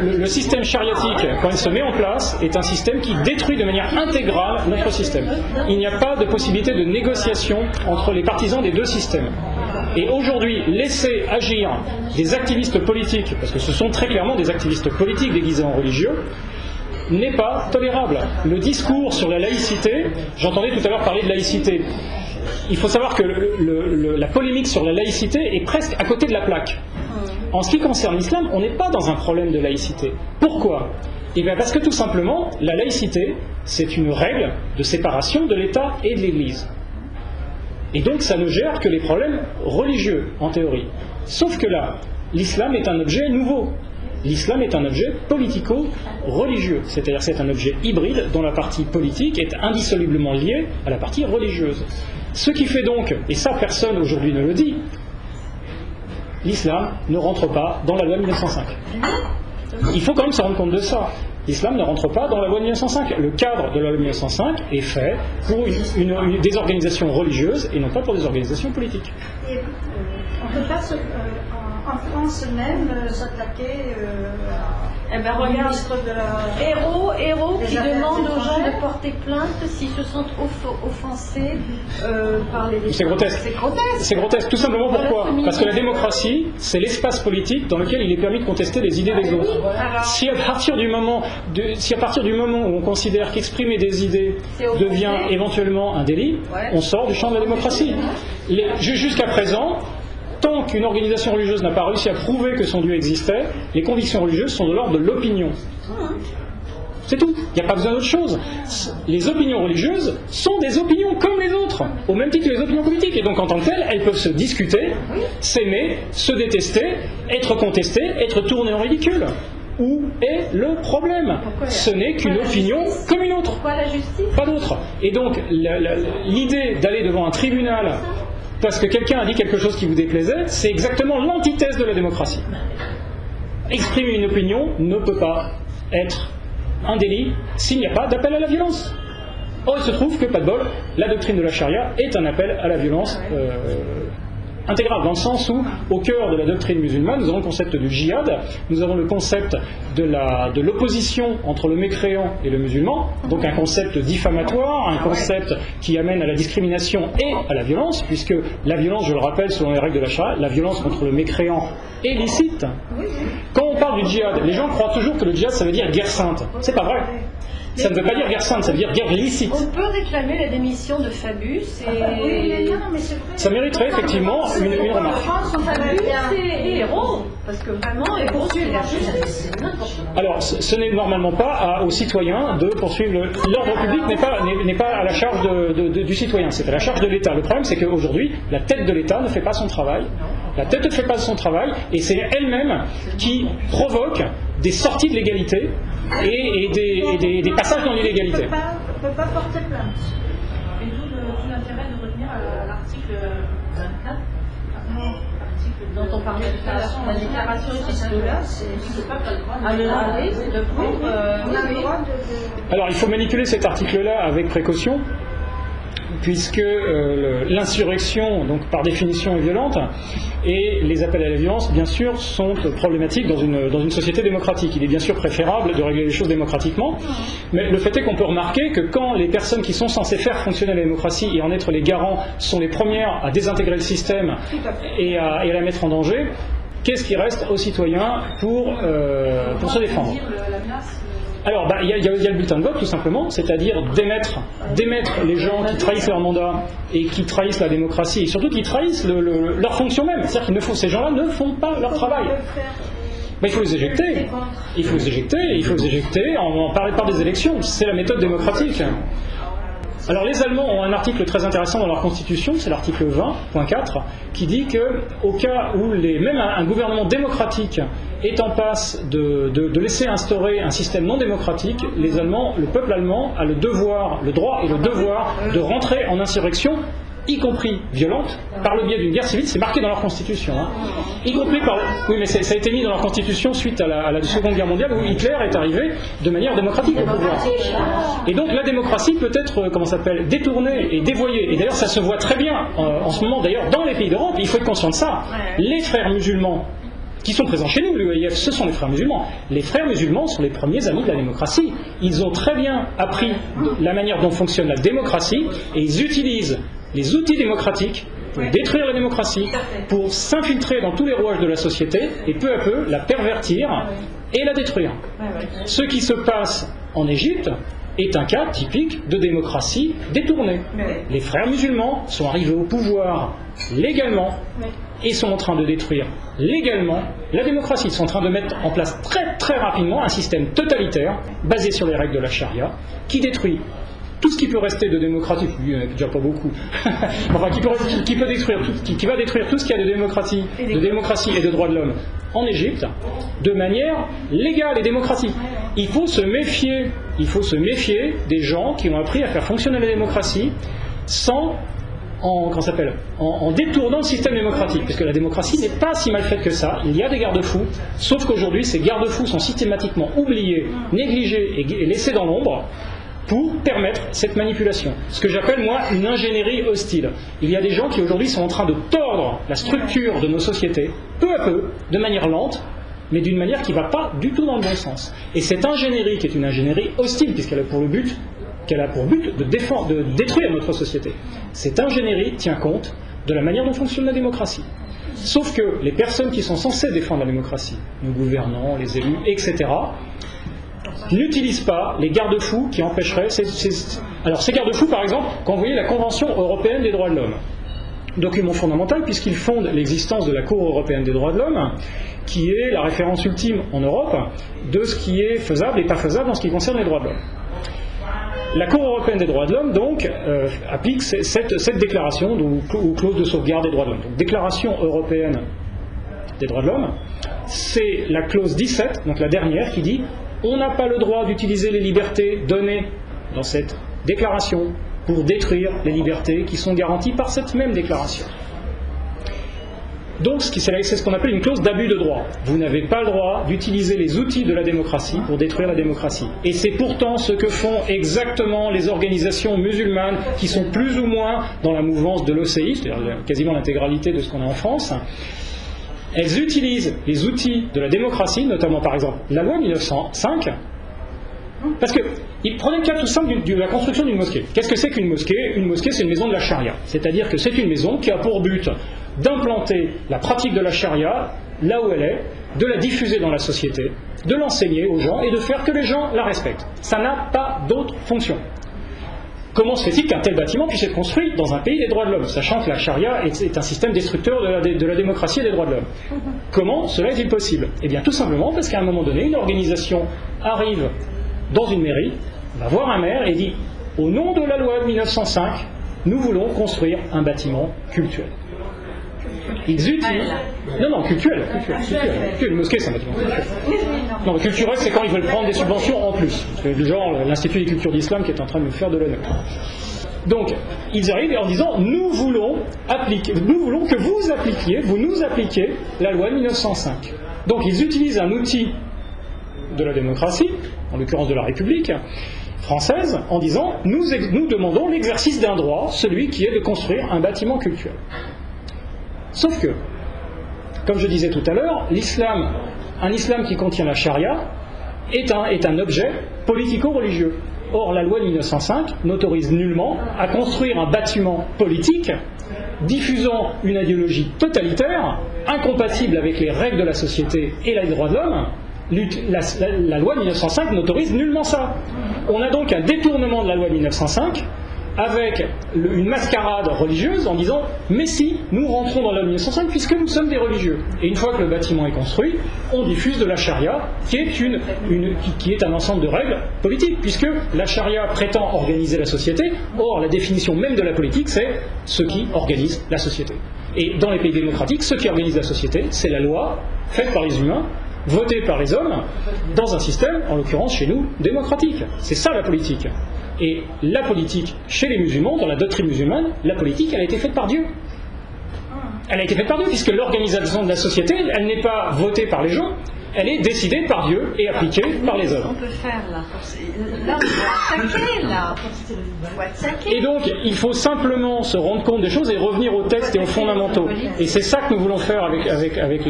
Le système chariatique, quand il se met en place, est un système qui détruit de manière intégrale notre système. Il n'y a pas de possibilité de négociation entre les partisans des deux systèmes. Et aujourd'hui, laisser agir des activistes politiques, parce que ce sont très clairement des activistes politiques déguisés en religieux, n'est pas tolérable. Le discours sur la laïcité, j'entendais tout à l'heure parler de laïcité. Il faut savoir que la polémique sur la laïcité est presque à côté de la plaque. En ce qui concerne l'islam, on n'est pas dans un problème de laïcité. Pourquoi ? Eh bien parce que tout simplement, la laïcité, c'est une règle de séparation de l'État et de l'Église. Et donc ça ne gère que les problèmes religieux, en théorie. Sauf que là, l'islam est un objet nouveau. L'islam est un objet politico-religieux. C'est-à-dire c'est un objet hybride dont la partie politique est indissolublement liée à la partie religieuse. Ce qui fait donc, et ça personne aujourd'hui ne le dit, l'islam ne rentre pas dans la loi de 1905. Il faut quand même se rendre compte de ça. L'islam ne rentre pas dans la loi de 1905. Le cadre de la loi de 1905 est fait pour des organisations religieuses et non pas pour des organisations politiques. Et on peut pas en France même s'attaquer Eh ben regarde, héros qui demande aux gens de porter plainte s'ils se sentent offensés par les... C'est grotesque. C'est grotesque. C'est grotesque. Tout simplement pourquoi? Parce que la démocratie, c'est l'espace politique dans lequel il est permis de contester les idées des autres. Si à partir du moment où on considère qu'exprimer des idées devient éventuellement un délit, on sort du champ de la démocratie. Jusqu'à présent, tant qu'une organisation religieuse n'a pas réussi à prouver que son Dieu existait, les convictions religieuses sont de l'ordre de l'opinion. C'est tout. Il n'y a pas besoin d'autre chose. Les opinions religieuses sont des opinions comme les autres, au même titre que les opinions politiques. Et donc en tant que telles, elles peuvent se discuter, s'aimer, se détester, être contestées, être tournées en ridicule. Où est le problème? Ce n'est qu'une opinion comme une autre. Pourquoi la justice? Pas d'autre. Et donc l'idée d'aller devant un tribunal parce que quelqu'un a dit quelque chose qui vous déplaisait, c'est exactement l'antithèse de la démocratie. Exprimer une opinion ne peut pas être un délit s'il n'y a pas d'appel à la violence. Or, il se trouve que, pas de bol, la doctrine de la charia est un appel à la violence intégrale, dans le sens où, au cœur de la doctrine musulmane, nous avons le concept du djihad, nous avons le concept de l'opposition entre le mécréant et le musulman, donc un concept diffamatoire, un concept qui amène à la discrimination et à la violence, puisque la violence, je le rappelle, selon les règles de la charia, la violence contre le mécréant est licite. Quand on parle du djihad, les gens croient toujours que le djihad, ça veut dire guerre sainte. C'est pas vrai. Ça ne veut pas dire guerre sainte, ça veut dire guerre licite. On peut réclamer la démission de Fabius et... Ça mériterait effectivement une remarque. Fabius et héros, parce que vraiment, et poursuivre la justice. Alors, ce n'est normalement pas aux citoyens de poursuivre l'ordre public n'est pas à la charge du citoyen, c'est à la charge de l'État. Le problème, c'est qu'aujourd'hui, la tête de l'État ne fait pas son travail. La tête ne fait pas son travail, et c'est elle-même qui provoque des sorties de l'égalité et des passages dans l'illégalité. On ne peut pas porter plainte. Et d'où tout l'intérêt de revenir à l'article 24, dont on parlait tout à l'heure, la déclaration épistolaire, c'est le peuple a le droit de prendre. Alors, il faut manipuler cet article-là avec précaution, puisque l'insurrection, donc par définition, est violente, et les appels à la violence, bien sûr, sont problématiques dans une société démocratique. Il est bien sûr préférable de régler les choses démocratiquement, mais le fait est qu'on peut remarquer que quand les personnes qui sont censées faire fonctionner la démocratie et en être les garants sont les premières à désintégrer le système et à la mettre en danger, qu'est-ce qui reste aux citoyens pour se défendre? Alors, il y a le bulletin de vote, tout simplement, c'est-à-dire d'émettre les gens qui trahissent leur mandat et qui trahissent la démocratie, et surtout qui trahissent leur fonction même. C'est-à-dire que ces gens-là ne font pas leur travail. Mais il faut les éjecter. Il faut les éjecter par des élections. C'est la méthode démocratique. Alors les Allemands ont un article très intéressant dans leur constitution, c'est l'article 20.4, qui dit que au cas où même un gouvernement démocratique est en passe de laisser instaurer un système non démocratique, le peuple allemand a le droit et le devoir de rentrer en insurrection, y compris violente, par le biais d'une guerre civile. C'est marqué dans leur constitution, hein. Y compris oui, mais ça a été mis dans leur constitution suite à la Seconde Guerre mondiale, où Hitler est arrivé de manière démocratique au pouvoir. Et donc la démocratie peut être, détournée et dévoyée. Et d'ailleurs, ça se voit très bien en ce moment, d'ailleurs, dans les pays d'Europe. Il faut être conscient de ça. Les frères musulmans qui sont présents chez nous, l'UEIF, ce sont les frères musulmans. Les frères musulmans sont les premiers amis de la démocratie. Ils ont très bien appris la manière dont fonctionne la démocratie, et ils utilisent les outils démocratiques pour détruire la démocratie, pour s'infiltrer dans tous les rouages de la société et peu à peu la pervertir et la détruire. Ce qui se passe en Égypte est un cas typique de démocratie détournée. Les frères musulmans sont arrivés au pouvoir légalement et sont en train de détruire légalement la démocratie. Ils sont en train de mettre en place très très rapidement un système totalitaire basé sur les règles de la charia qui détruit tout ce qui peut rester de démocratique, il n'y en a déjà pas beaucoup, enfin qui va détruire tout ce qu'il y a de démocratie et de droits de l'homme en Égypte, de manière légale et démocratique. Il faut se méfier des gens qui ont appris à faire fonctionner la démocratie en détournant le système démocratique, parce que la démocratie n'est pas si mal faite que ça. Il y a des garde-fous, sauf qu'aujourd'hui ces garde-fous sont systématiquement oubliés, négligés et laissés dans l'ombre pour permettre cette manipulation. Ce que j'appelle, moi, une ingénierie hostile. Il y a des gens qui aujourd'hui sont en train de tordre la structure de nos sociétés, peu à peu, de manière lente, mais d'une manière qui ne va pas du tout dans le bon sens. Et cette ingénierie, qui est une ingénierie hostile, puisqu'elle a pour but de détruire notre société, cette ingénierie tient compte de la manière dont fonctionne la démocratie. Sauf que les personnes qui sont censées défendre la démocratie, nos gouvernants, les élus, etc., n'utilisent pas les garde-fous qui empêcheraient... Alors ces garde-fous, par exemple, quand vous voyez la Convention européenne des droits de l'homme, document fondamental puisqu'il fonde l'existence de la Cour européenne des droits de l'homme, qui est la référence ultime en Europe de ce qui est faisable et pas faisable en ce qui concerne les droits de l'homme. La Cour européenne des droits de l'homme, donc, applique cette déclaration ou clause de sauvegarde des droits de l'homme. Donc, déclaration européenne des droits de l'homme, c'est la clause 17, donc la dernière, qui dit « On n'a pas le droit d'utiliser les libertés données dans cette déclaration pour détruire les libertés qui sont garanties par cette même déclaration. » Donc c'est ce qu'on appelle une clause d'abus de droit. Vous n'avez pas le droit d'utiliser les outils de la démocratie pour détruire la démocratie. Et c'est pourtant ce que font exactement les organisations musulmanes qui sont plus ou moins dans la mouvance de l'OCI, c'est-à-dire quasiment l'intégralité de ce qu'on a en France. Elles utilisent les outils de la démocratie, notamment par exemple la loi 1905, parce que, prenez le cas tout simple de la construction d'une mosquée. Qu'est-ce que c'est qu'une mosquée ? Une mosquée, c'est une maison de la charia. C'est-à-dire que c'est une maison qui a pour but d'implanter la pratique de la charia là où elle est, de la diffuser dans la société, de l'enseigner aux gens et de faire que les gens la respectent. Ça n'a pas d'autre fonction. Comment se fait-il qu'un tel bâtiment puisse être construit dans un pays des droits de l'homme, sachant que la charia est un système destructeur de la démocratie et des droits de l'homme ? Comment cela est-il possible ? Eh bien tout simplement parce qu'à un moment donné, une organisation arrive dans une mairie, va voir un maire et dit « Au nom de la loi de 1905, nous voulons construire un bâtiment cultuel. » Ils utilisent... Non, cultuel. Une mosquée, c'est un bâtiment cultuel. Non, mais culturel, c'est quand ils veulent prendre des subventions en plus. C'est genre l'Institut des cultures d'Islam qui est en train de nous faire de l'honneur. Donc, ils arrivent en disant « Nous voulons que vous nous appliquiez la loi de 1905. » Donc, ils utilisent un outil de la démocratie, en l'occurrence de la République française, en disant nous demandons l'exercice d'un droit, celui qui est de construire un bâtiment cultuel. Sauf que, comme je disais tout à l'heure, un islam qui contient la charia est un objet politico-religieux. Or, la loi de 1905 n'autorise nullement à construire un bâtiment politique diffusant une idéologie totalitaire, incompatible avec les règles de la société et les droits de l'homme. La loi de 1905 n'autorise nullement ça. On a donc un détournement de la loi de 1905 avec une mascarade religieuse en disant « Mais si, nous rentrons dans la loi de 1905 puisque nous sommes des religieux. » Et une fois que le bâtiment est construit, on diffuse de la charia qui est un ensemble de règles politiques, puisque la charia prétend organiser la société. Or, la définition même de la politique, c'est ce qui organise la société. Et dans les pays démocratiques, ce qui organise la société, c'est la loi faite par les humains, voté par les hommes, dans un système, en l'occurrence chez nous, démocratique. C'est ça la politique. Et la politique, chez les musulmans, dans la doctrine musulmane, la politique, elle a été faite par Dieu. Elle a été faite par Dieu, puisque l'organisation de la société, elle n'est pas votée par les gens, elle est décidée par Dieu et appliquée par les hommes. On peut faire là. Là, on doit attaquer là. On doit attaquer. Et donc, il faut simplement se rendre compte des choses et revenir aux textes et aux fondamentaux. Et c'est ça que nous voulons faire avec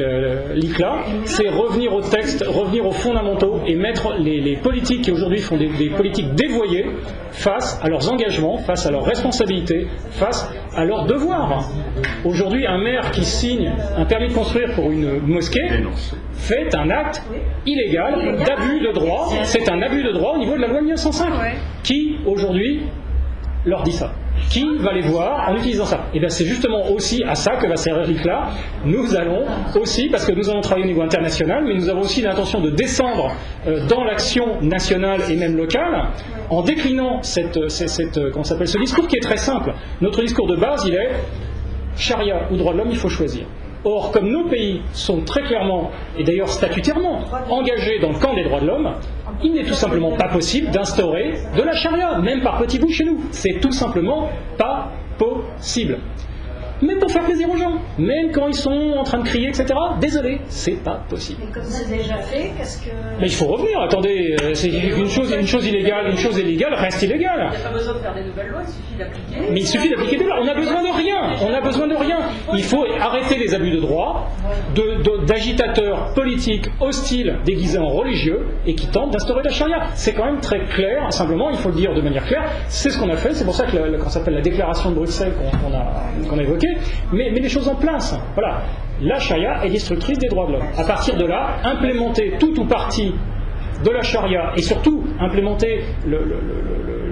l'ICLA, c'est revenir aux textes, revenir aux fondamentaux et mettre les politiques qui aujourd'hui font des politiques dévoyées face à leurs engagements, face à leurs responsabilités, face à leurs devoirs. Aujourd'hui, un maire qui signe un permis de construire pour une mosquée fait un acte illégal d'abus de droit. C'est un abus de droit au niveau de la loi 1905. Qui, aujourd'hui, leur dit ça? Qui va les voir en utilisant ça? Et bien c'est justement aussi à ça que va servir l'ICLA. Nous allons aussi, parce que nous allons travailler au niveau international, mais nous avons aussi l'intention de descendre dans l'action nationale et même locale, en déclinant ce discours qui est très simple. Notre discours de base, il est charia ou droit de l'homme, il faut choisir. Or, comme nos pays sont très clairement, et d'ailleurs statutairement, engagés dans le camp des droits de l'homme, il n'est tout simplement pas possible d'instaurer de la charia, même par petits bouts chez nous. C'est tout simplement pas possible. même pour faire plaisir aux gens, même quand ils sont en train de crier, etc. Désolé, c'est pas possible. Et comme c'est déjà fait, qu'est-ce que... Mais il faut revenir, attendez, c'est une chose illégale, une chose illégale reste illégale. Il n'y a pas besoin de faire des nouvelles lois, il suffit d'appliquer. Mais il suffit d'appliquer des lois, on a besoin de rien, on a besoin de rien. Il faut arrêter les abus de droit d'agitateurs politiques hostiles déguisés en religieux et qui tentent d'instaurer la charia. C'est quand même très clair, simplement, il faut le dire de manière claire, c'est ce qu'on a fait, c'est pour ça que qu'on s'appelle la déclaration de Bruxelles qu'on a évoquée, mais les choses en place. Voilà. La charia est destructrice des droits de l'homme. À partir de là, implémenter tout ou partie de la charia et surtout implémenter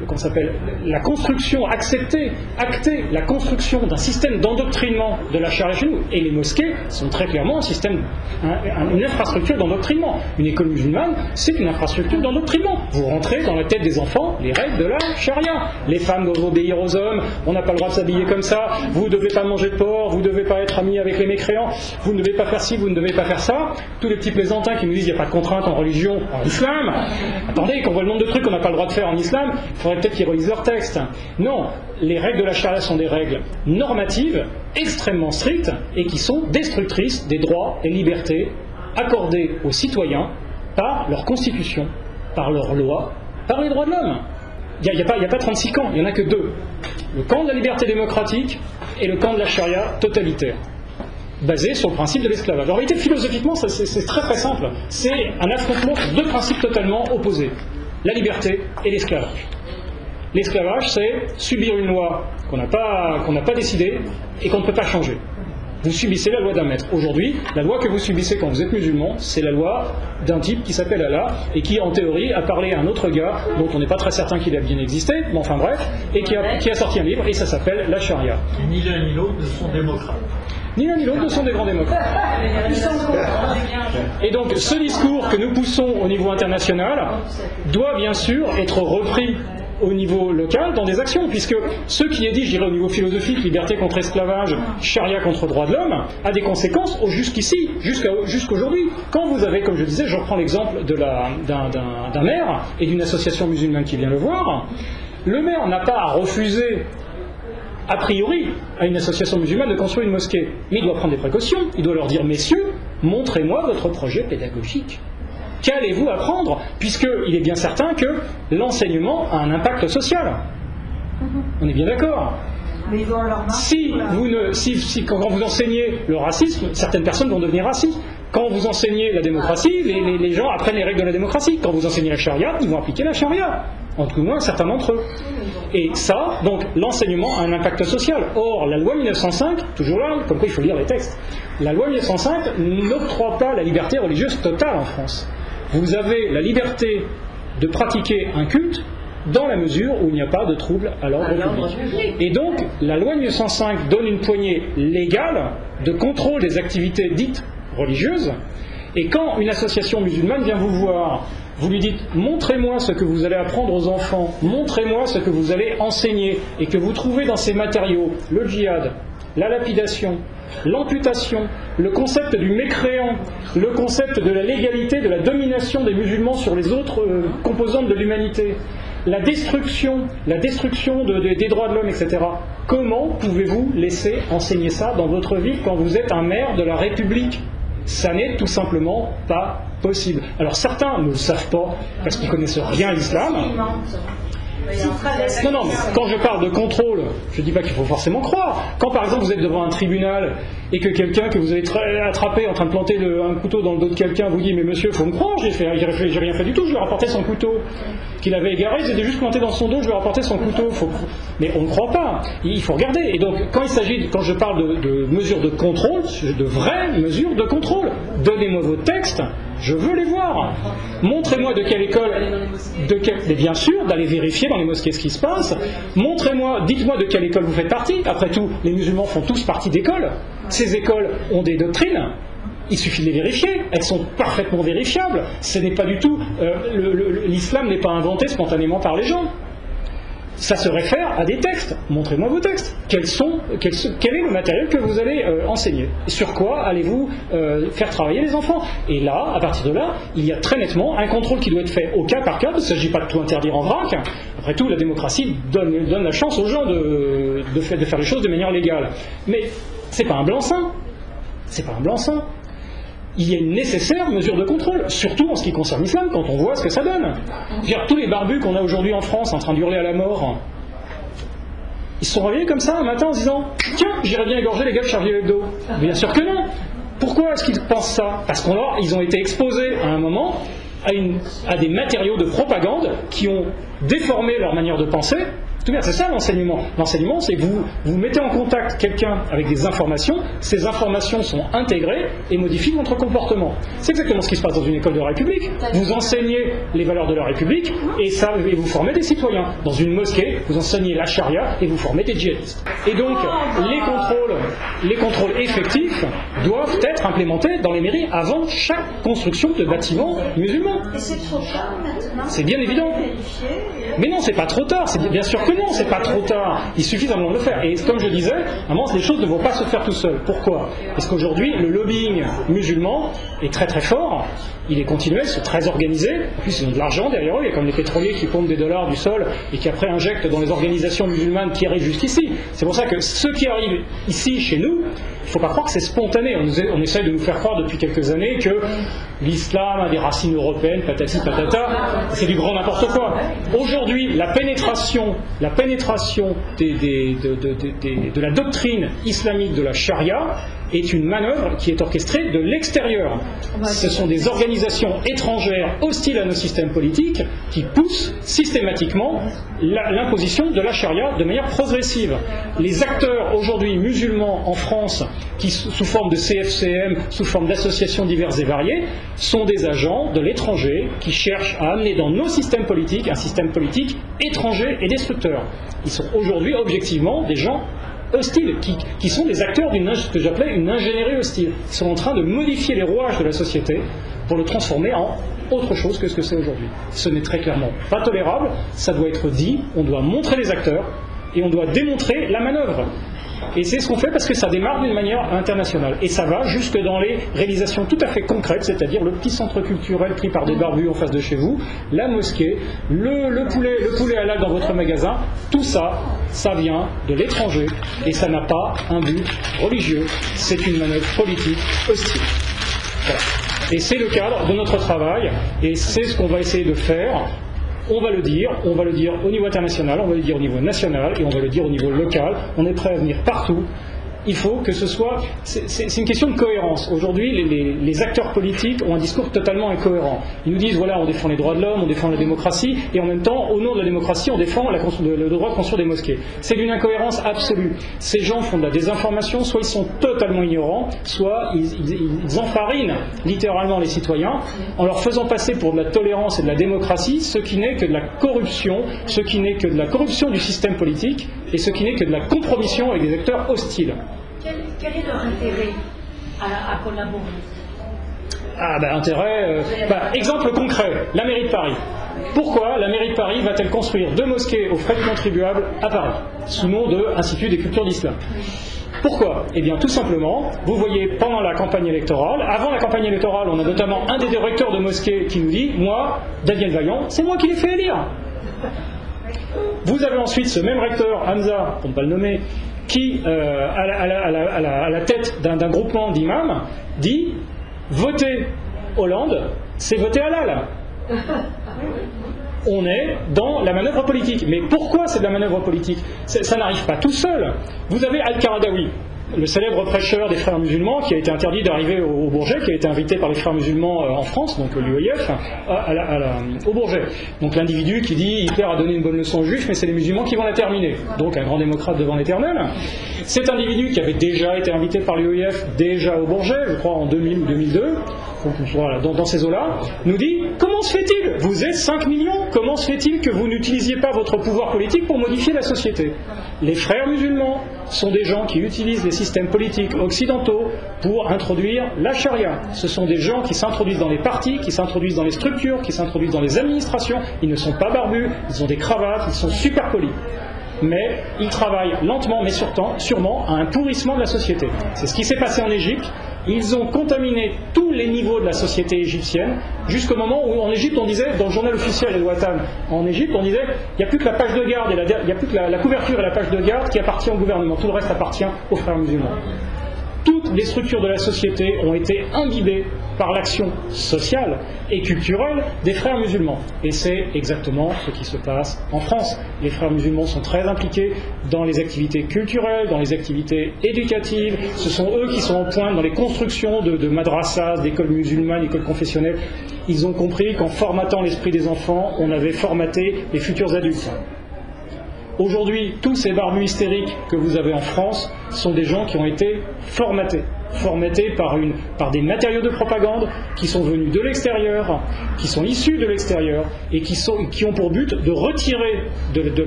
qu'on s'appelle la construction, acter la construction d'un système d'endoctrinement de la charia chez nous. Et les mosquées sont très clairement un système, une infrastructure d'endoctrinement. Une école musulmane, c'est une infrastructure d'endoctrinement. Vous rentrez dans la tête des enfants les règles de la charia. Les femmes doivent obéir aux hommes, on n'a pas le droit de s'habiller comme ça, vous ne devez pas manger de porc, vous ne devez pas être amis avec les mécréants, vous ne devez pas faire ci, vous ne devez pas faire ça. Tous les petits plaisantins qui nous disent qu'il n'y a pas de contrainte en religion, en islam, attendez, qu'on voit le nombre de trucs qu'on n'a pas le droit de faire en islam, il faudrait peut-être qu'ils relisent leur texte. Non, les règles de la charia sont des règles normatives, extrêmement strictes, et qui sont destructrices des droits et libertés accordés aux citoyens par leur constitution, par leurs lois, par les droits de l'homme. Il n'y a pas 36 camps, il n'y en a que 2. Le camp de la liberté démocratique et le camp de la charia totalitaire, basé sur le principe de l'esclavage. En réalité, philosophiquement, c'est très très simple. C'est un affrontement de 2 principes totalement opposés. La liberté et l'esclavage. L'esclavage, c'est subir une loi qu'on n'a pas décidée et qu'on ne peut pas changer. Vous subissez la loi d'un maître. Aujourd'hui, la loi que vous subissez quand vous êtes musulman, c'est la loi d'un type qui s'appelle Allah et qui, en théorie, a parlé à un autre gars dont on n'est pas très certain qu'il a bien existé, mais enfin bref, et qui a sorti un livre et ça s'appelle la charia. Ni l'un ni l'autre ne sont démocrates. Ni l'un ni l'autre ne sont des grands démocrates. Et donc, ce discours que nous poussons au niveau international doit bien sûr être repris au niveau local dans des actions, puisque ce qui est dit, je dirais, au niveau philosophique, liberté contre esclavage, charia contre droit de l'homme, a des conséquences jusqu'ici, jusqu'aujourd'hui. Quand vous avez, comme je disais, je reprends l'exemple d'un maire et d'une association musulmane qui vient le voir, le maire n'a pas à refuser a priori à une association musulmane de construire une mosquée, mais il doit prendre des précautions, il doit leur dire, messieurs, montrez-moi votre projet pédagogique. Qu'allez-vous apprendre? Puisqu'il est bien certain que l'enseignement a un impact social. On est bien d'accord. Si quand vous enseignez le racisme, certaines personnes vont devenir racistes. Quand vous enseignez la démocratie, les gens apprennent les règles de la démocratie. Quand vous enseignez la charia, ils vont appliquer la charia. En tout cas, certains d'entre eux. Et ça, donc, l'enseignement a un impact social. Or, la loi 1905, toujours là, comme quoi il faut lire les textes, la loi 1905 n'octroie pas la liberté religieuse totale en France. Vous avez la liberté de pratiquer un culte dans la mesure où il n'y a pas de trouble à l'ordre public. Et donc, la loi 1905 donne une poignée légale de contrôle des activités dites religieuses. Et quand une association musulmane vient vous voir, vous lui dites « montrez-moi ce que vous allez apprendre aux enfants, montrez-moi ce que vous allez enseigner » et que vous trouvez dans ces matériaux le djihad, la lapidation, l'amputation, le concept du mécréant, le concept de la légalité, de la domination des musulmans sur les autres composantes de l'humanité, la destruction des droits de l'homme, etc. Comment pouvez-vous laisser enseigner ça dans votre vie quand vous êtes un maire de la République? Ça n'est tout simplement pas possible. Alors certains ne le savent pas parce qu'ils ne connaissent rien à l'islam. Non, mais quand je parle de contrôle, je ne dis pas qu'il faut forcément croire. Quand par exemple vous êtes devant un tribunal et que quelqu'un que vous avez attrapé en train de planter un couteau dans le dos de quelqu'un vous dit « mais monsieur, il faut me croire, j'ai rien fait du tout, je lui ai rapporté son couteau. » Qu'il avait égaré, il s'était juste planté dans son dos, je lui ai rapporté son couteau. Mais on ne croit pas, il faut regarder. Et donc quand je parle de mesures de contrôle, de vraies mesures de contrôle, donnez-moi vos textes. Je veux les voir. Montrez-moi de quelle école, mais bien sûr, d'aller vérifier dans les mosquées ce qui se passe. Montrez-moi, dites-moi de quelle école vous faites partie. Après tout, les musulmans font tous partie d'écoles. Ces écoles ont des doctrines. Il suffit de les vérifier. Elles sont parfaitement vérifiables. Ce n'est pas du tout, l'islam n'est pas inventé spontanément par les gens. Ça se réfère à des textes. Montrez-moi vos textes. Quel est le matériel que vous allez enseigner? Sur quoi allez-vous faire travailler les enfants? Et là, à partir de là, il y a très nettement un contrôle qui doit être fait au cas par cas. Il ne s'agit pas de tout interdire en vrac. Après tout, la démocratie donne la chance aux gens de faire les choses de manière légale. Mais c'est pas un blanc-seing. C'est pas un blanc-seing. Il y a une nécessaire mesure de contrôle, surtout en ce qui concerne l'islam, quand on voit ce que ça donne. Tous les barbus qu'on a aujourd'hui en France en train d'hurler à la mort, ils se sont réveillés comme ça un matin en se disant « Tiens, j'irais bien égorger les gars de Charlie Hebdo ». Bien sûr que non. Pourquoi est-ce qu'ils pensent ça? Parce qu'ils ont été exposés à un moment à des matériaux de propagande qui ont déformé leur manière de penser. C'est ça l'enseignement. L'enseignement, c'est que vous mettez en contact quelqu'un avec des informations, ces informations sont intégrées et modifient votre comportement. C'est exactement ce qui se passe dans une école de la République. Vous enseignez les valeurs de la République et vous formez des citoyens. Dans une mosquée, vous enseignez la charia et vous formez des djihadistes. Et donc, les contrôles effectifs doivent être implémentés dans les mairies avant chaque construction de bâtiments musulmans. Et c'est trop tard maintenant. C'est bien évident. Mais non, c'est pas trop tard. C'est bien sûr que non, c'est pas trop tard. Il suffit d'un moment de le faire. Et comme je disais, à un moment, les choses ne vont pas se faire tout seul. Pourquoi? Parce qu'aujourd'hui, le lobbying musulman est très très fort. Il est continuel, c'est très organisé. En plus, ils ont de l'argent derrière eux. Il y a comme les pétroliers qui pompent des dollars du sol et qui après injectent dans les organisations musulmanes qui arrivent jusqu'ici. C'est pour ça que ceux qui arrivent ici, chez nous, il ne faut pas croire que c'est spontané. On essaie de nous faire croire depuis quelques années que l'islam a des racines européennes, patati patata. C'est du grand n'importe quoi. Aujourd'hui, la pénétration de la doctrine islamique de la charia est une manœuvre qui est orchestrée de l'extérieur. Ce sont des organisations étrangères hostiles à nos systèmes politiques qui poussent systématiquement l'imposition de la charia de manière progressive. Les acteurs aujourd'hui musulmans en France, qui sous forme de CFCM, sous forme d'associations diverses et variées, sont des agents de l'étranger qui cherchent à amener dans nos systèmes politiques un système politique étranger et destructeur. Ils sont aujourd'hui objectivement des gens hostiles, qui sont des acteurs ce que j'appelais une ingénierie hostile. Ils sont en train de modifier les rouages de la société pour le transformer en autre chose que ce que c'est aujourd'hui. Ce n'est très clairement pas tolérable, ça doit être dit, on doit montrer les acteurs et on doit démontrer la manœuvre. Et c'est ce qu'on fait parce que ça démarre d'une manière internationale. Et ça va jusque dans les réalisations tout à fait concrètes, c'est-à-dire le petit centre culturel pris par des barbus en face de chez vous, la mosquée, le poulet halal dans votre magasin. Tout ça, ça vient de l'étranger et ça n'a pas un but religieux. C'est une manœuvre politique hostile. Voilà. Et c'est le cadre de notre travail et c'est ce qu'on va essayer de faire. On va le dire au niveau international, on va le dire au niveau national et on va le dire au niveau local. On est prêt à venir partout. Il faut que ce soit... C'est une question de cohérence. Aujourd'hui, les acteurs politiques ont un discours totalement incohérent. Ils nous disent, voilà, on défend les droits de l'homme, on défend la démocratie, et en même temps, au nom de la démocratie, on défend le droit de construire des mosquées. C'est d'une incohérence absolue. Ces gens font de la désinformation, soit ils sont totalement ignorants, soit ils enfarinent littéralement les citoyens, en leur faisant passer pour de la tolérance et de la démocratie, ce qui n'est que de la corruption, ce qui n'est que de la corruption du système politique, et ce qui n'est que de la compromission avec des acteurs hostiles. Quel est leur intérêt à collaborer? Exemple concret, la mairie de Paris. Pourquoi la mairie de Paris va-t-elle construire 2 mosquées aux frais du contribuable à Paris, sous nom de Institut des cultures d'islam? Pourquoi? Eh bien tout simplement, vous voyez pendant la campagne électorale, avant la campagne électorale, on a notamment un des directeurs de mosquées qui nous dit, moi, Daniel Vaillant, c'est moi qui l'ai fait élire. Vous avez ensuite ce même recteur, Hamza, pour ne pas le nommer, qui, à la tête d'un groupement d'imams, dit « Voter Hollande, c'est voter halal ». On est dans la manœuvre politique. Mais pourquoi c'est de la manœuvre politique? Ça n'arrive pas tout seul. Vous avez Al-Qaradawi, le célèbre prêcheur des frères musulmans qui a été interdit d'arriver au Bourget, qui a été invité par les frères musulmans en France, donc l'UEF, au Bourget. Donc l'individu qui dit Hitler a donné une bonne leçon aux juifs, mais c'est les musulmans qui vont la terminer. Donc un grand démocrate devant l'éternel. Cet individu qui avait déjà été invité par l'UEF, déjà au Bourget, je crois en 2000 ou 2002, voilà, dans ces eaux-là, nous dit comment se fait-il? Vous êtes 5 millions, comment se fait-il que vous n'utilisiez pas votre pouvoir politique pour modifier la société? Les frères musulmans sont des gens qui utilisent les systèmes politiques occidentaux pour introduire la charia. Ce sont des gens qui s'introduisent dans les partis, qui s'introduisent dans les structures, qui s'introduisent dans les administrations. Ils ne sont pas barbus, ils ont des cravates, ils sont super polis. Mais ils travaillent lentement, mais sûrement, à un pourrissement de la société. C'est ce qui s'est passé en Égypte. Ils ont contaminé tous les niveaux de la société égyptienne, jusqu'au moment où en Égypte on disait, dans le journal officiel El-Watan, en Égypte on disait, il n'y a plus que la page de garde, il n'y a plus que la couverture et la page de garde qui appartient au gouvernement, tout le reste appartient aux frères musulmans. Toutes les structures de la société ont été imbibées par l'action sociale et culturelle des frères musulmans. Et c'est exactement ce qui se passe en France. Les frères musulmans sont très impliqués dans les activités culturelles, dans les activités éducatives. Ce sont eux qui sont en pointe dans les constructions de madrassas, d'écoles musulmanes, d'écoles confessionnelles. Ils ont compris qu'en formatant l'esprit des enfants, on avait formaté les futurs adultes. Aujourd'hui, tous ces barbus hystériques que vous avez en France sont des gens qui ont été formatés par des matériaux de propagande qui sont venus de l'extérieur, qui sont issus de l'extérieur et qui ont pour but de retirer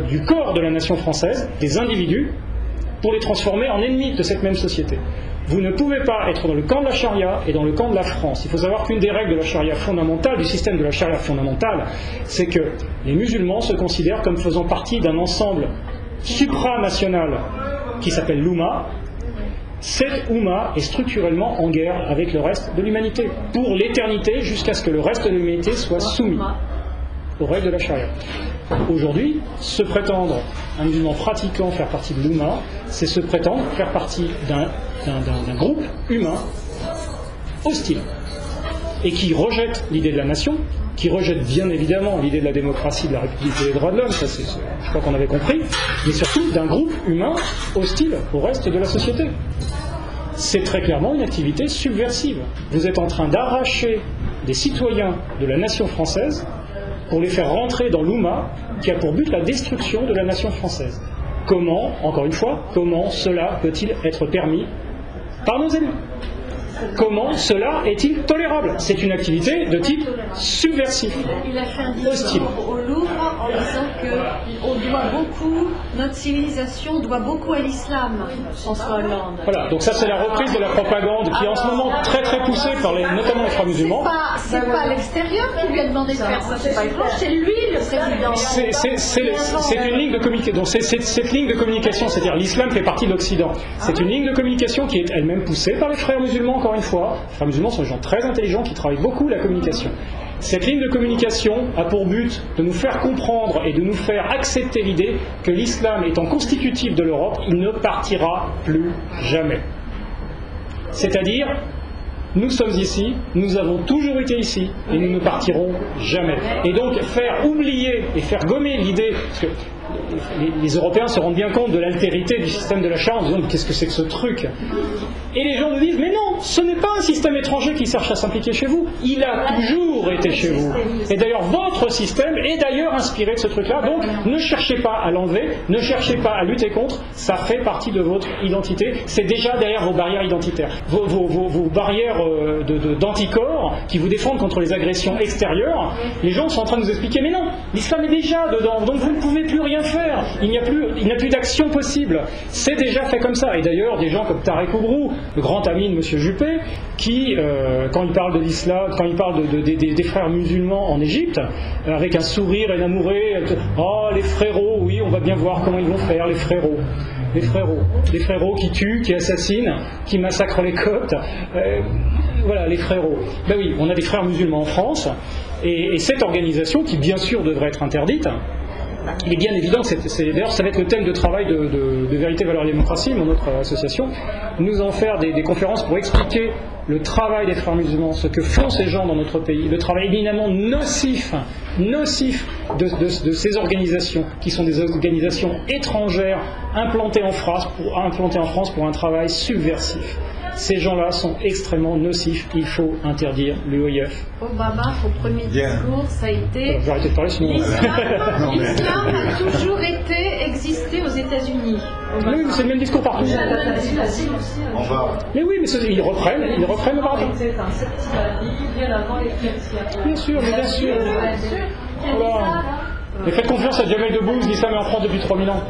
du corps de la nation française des individus pour les transformer en ennemis de cette même société. Vous ne pouvez pas être dans le camp de la charia et dans le camp de la France. Il faut savoir qu'une des règles de la charia fondamentale, du système de la charia fondamentale, c'est que les musulmans se considèrent comme faisant partie d'un ensemble supranational qui s'appelle l'Oumma. Cette Oumma est structurellement en guerre avec le reste de l'humanité, pour l'éternité, jusqu'à ce que le reste de l'humanité soit soumis aux règles de la charia. Aujourd'hui, se prétendre un musulman pratiquant faire partie de l'Oumma, c'est se prétendre faire partie d'un groupe humain hostile et qui rejette l'idée de la nation, qui rejette bien évidemment l'idée de la démocratie, de la République et des droits de l'homme, ça je crois qu'on avait compris, mais surtout d'un groupe humain hostile au reste de la société. C'est très clairement une activité subversive. Vous êtes en train d'arracher des citoyens de la nation française pour les faire rentrer dans l'Oumma qui a pour but la destruction de la nation française. Comment, encore une fois, comment cela peut-il être permis par nos élus? Comment cela est-il tolérable? C'est une activité de type subversif, Il a fait un hostile. discours au Louvre en disant que notre civilisation doit beaucoup à l'islam, François Hollande. Voilà, donc ça c'est la reprise de la propagande qui est en ce moment très très poussée par notamment les frères musulmans. C'est pas l'extérieur qui lui a demandé de faire ça, c'est pas étrange, c'est lui le président. C'est une ligne de communication. Donc cette ligne de communication, c'est-à-dire l'islam fait partie de l'Occident. C'est une ligne de communication qui est elle-même poussée par les frères musulmans. Encore une fois, les frères musulmans sont des gens très intelligents qui travaillent beaucoup la communication. Cette ligne de communication a pour but de nous faire comprendre et de nous faire accepter l'idée que l'islam étant constitutif de l'Europe, il ne partira plus jamais. C'est-à-dire, nous sommes ici, nous avons toujours été ici, et nous ne partirons jamais. Et donc faire oublier et faire gommer l'idée, parce que les Européens se rendent bien compte de l'altérité du système de la charia en disant « qu'est-ce que c'est que ce truc ?» Et les gens nous disent « mais non, ce n'est pas un système étranger qui cherche à s'impliquer chez vous, il a toujours été chez vous. Et d'ailleurs, votre système est d'ailleurs inspiré de ce truc-là, donc ne cherchez pas à l'enlever, ne cherchez pas à lutter contre, ça fait partie de votre identité, c'est déjà derrière vos barrières identitaires, vos barrières d'anticorps qui vous défendent contre les agressions extérieures. Les gens sont en train de nous expliquer « mais non, l'islam est déjà dedans, donc vous ne pouvez plus rien faire, il n'y a plus d'action possible, c'est déjà fait comme ça. » Et d'ailleurs, des gens comme Tarek Oubrou, le grand ami de M. Juppé, qui, quand il parle de l'islam, quand il parle des frères musulmans en Égypte, avec un sourire et un amoureux, « oh, les frérots, oui, on va bien voir comment ils vont faire, les frérots. » Les frérots qui tuent, qui assassinent, qui massacrent les Coptes. Voilà, les frérots. Ben oui, on a des frères musulmans en France, et cette organisation, qui bien sûr devrait être interdite, il est bien évident que d'ailleurs ça va être le thème de travail de Vérité, Valeurs et Démocratie, mon autre association. Nous allons faire des conférences pour expliquer le travail des frères musulmans, ce que font ces gens dans notre pays, le travail éminemment nocif de ces organisations, qui sont des organisations étrangères implantées en France pour un travail subversif. Ces gens-là sont extrêmement nocifs, il faut interdire l'UOIF. Obama, son premier discours, ça a été... Je vais arrêter de parler sinon... L'islam a toujours existé aux États-Unis. Oui, c'est le même discours partout. Mais oui, mais ils reprennent le marathon. Bien sûr, mais bien sûr. Voilà. Mais faites confiance à Jamel Debbouze, l'islam est en France depuis 3000 ans.